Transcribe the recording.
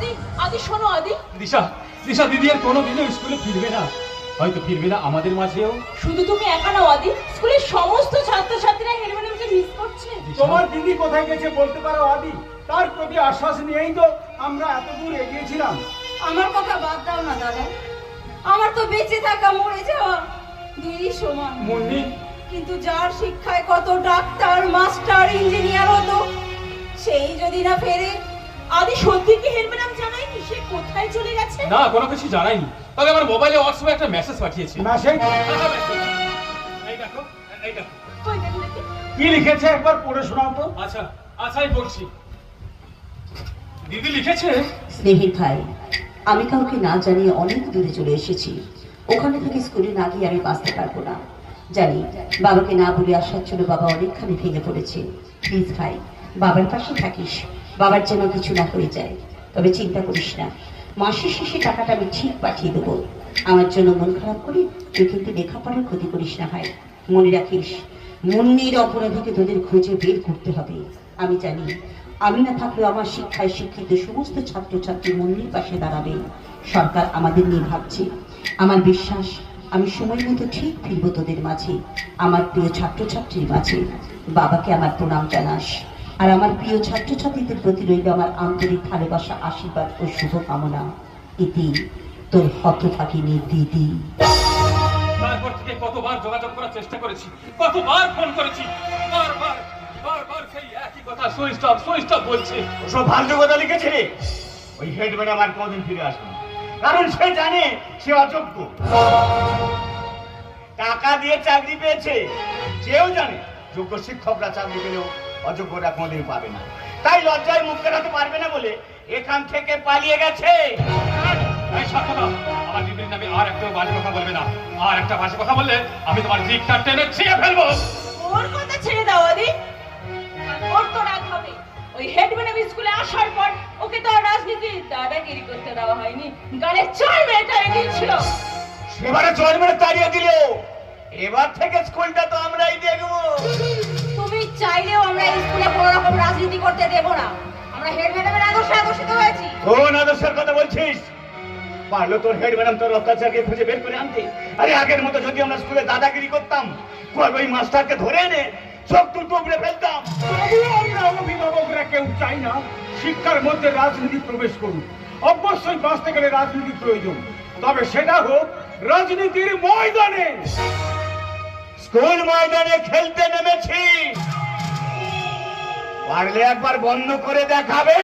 আদি আদি শোনো আদি। দিশা দিশা দিদি আর কোনোদিনও স্কুলে ফিরবে না, হয়তো ফিরবে না আমাদের মাঝেও। শুধু তুমি একা নাও আদি, স্কুলের সমস্ত ছাত্রছাত্রীরা হেড ম্যাডামকে মিস করছে। তোমার দিদি কোথায় গেছে বলতে পারো আদি? তার প্রতি আশ্বাস নিয়েই তো আমরা এত দূর এগিয়েছিলাম। আমার কথা বাদ দাও না দাদা, আমার তো বেঁচে থাকা মরে যাওয়া দুই সমান। মুন্নি, কিন্তু যার শিক্ষায় কত ডাক্তার মাস্টার ইঞ্জিনিয়ার হতো, সেই যদি না ফেরে। আদি সত্যি কি হেড ম্যাডাম জানায়নি সে কোথায় চলে গেছে? না, কোনো কিছু জানাইনি, তবে আমার মোবাইলে হোয়াটসঅ্যাপে একটা মেসেজ পাঠিয়েছে। মেসেজ? এই দেখো, এই দেখো। কই দেখি দেখি। কি লিখেছে একবার পড়ে শোনাও তো। আচ্ছা আচ্ছা, আমি পড়ছি। দিদি লিখেছে, স্নেহির ভাই, আমি কাউকে না জানিয়ে অনেক দূরে চলে এসেছি। ওখানে থেকে স্কুলে না গিয়ে আমি বাঁচতে পারবো না। জানি বাবাকে না বলে আসার জন্য বাবা অনেকখানি ভেঙে পড়েছে। প্লিজ ভাই, বাবার পাশে থাকিস, বাবার যেন কিছু না হয়ে যায়। তবে চিন্তা করিস না, মাসের শেষে টাকাটা আমি ঠিক পাঠিয়ে দেবো। আমার জন্য মন খারাপ করি তুই কিন্তু লেখাপড়ার ক্ষতি করিস না ভাই। মনে রাখিস, মুন্নির অপরাধীকে তোদের খুঁজে বের করতে হবে। আমি জানি আমি না থাকলেও আমার শিক্ষায় শিক্ষিত সমস্ত ছাত্রছাত্রী মুন্নির পাশে দাঁড়াবে। সরকার আমাদের নিয়ে ভাবছে। আমার বিশ্বাস আমি সময় মতো ঠিক ফিরবো তোদের মাঝে, আমার প্রিয় ছাত্রছাত্রীর মাঝে। বাবাকে আমার প্রণাম জানাস, আর আমার প্রিয় ছাত্রছাত্রীদের প্রতি রইল আমার আন্তরিক ভালোবাসা, আশীর্বাদ ও শুভকামনা। ইতি তোর হতভাগিনী দিদি। তারপর থেকে কতবার যোগাযোগ করার চেষ্টা করেছি, কতবার ফোন করেছি, বারবার বারবার সেই একই কথা, সুইচ অফ বলছে। ওসব ফালতু কথা লিখেছে রে। ওই হেড ম্যাডাম আর কোনদিন ফিরে আসবে না, কারণ সে জানে সে অযোগ্য। টাকা দিয়ে চাকরি পেয়েছে, সেও জানে যোগ্য শিক্ষকরা চাকরি পেলেও অযোগ্যরা কোনদিন পাবে না। তাই লজ্জায় মুখ ফেরাতে পারবে না বলে এখান থেকে পালিয়ে গেছে। এই সাক্ষাৎ, আমার দিদির নামে আর একটা বাজে কথা বলবে না। আর একটা বাজে কথা বললে আমি তোমার জিভটা টেনে ছিঁড়ে ফেলবো। ওর কথা ছেড়ে দাও আদি, ওর তো রাগ হবে। ওই হেড ম্যাডাম স্কুলে আসার পর ওকে তো আর রাজনীতি দাদাগিরি করতে দেওয়া হয়নি, গালে চড় মেরে তাড়িয়ে দিয়েছিল। সেবারে জয়েন মেরে তাড়িয়ে দিল, এবার থেকে স্কুলটা তো আমরাই দেখবো। তুমি চাইলেও আমরা এই স্কুলে কোনো রকম রাজনীতি করতে দেব না। আমরা হেড ম্যাডামের আদর্শে আদর্শিত হয়েছি। কোন আদর্শের কথা বলছিস? পারলো তোর হেড ম্যাডাম তোর অত্যাচারকে খুঁজে বের করে আনতে। আরে আগের মতো যদি আমরা স্কুলে দাদাগিরি করতাম, ওই মাস্টারকে ধরে এনে চোখ দুটো উপড়ে ফেলতাম। তবুও আমরা অভিভাবকরা কেউ চাই না শিক্ষার মধ্যে রাজনীতি প্রবেশ করুক। অবশ্যই বাঁচতে গেলে রাজনীতি প্রয়োজন, তবে সেটা হোক রাজনীতির ময়দানে। স্কুল ময়দানে খেলতে নেমেছি, পারলে একবার বন্ধ করে দেখাবে।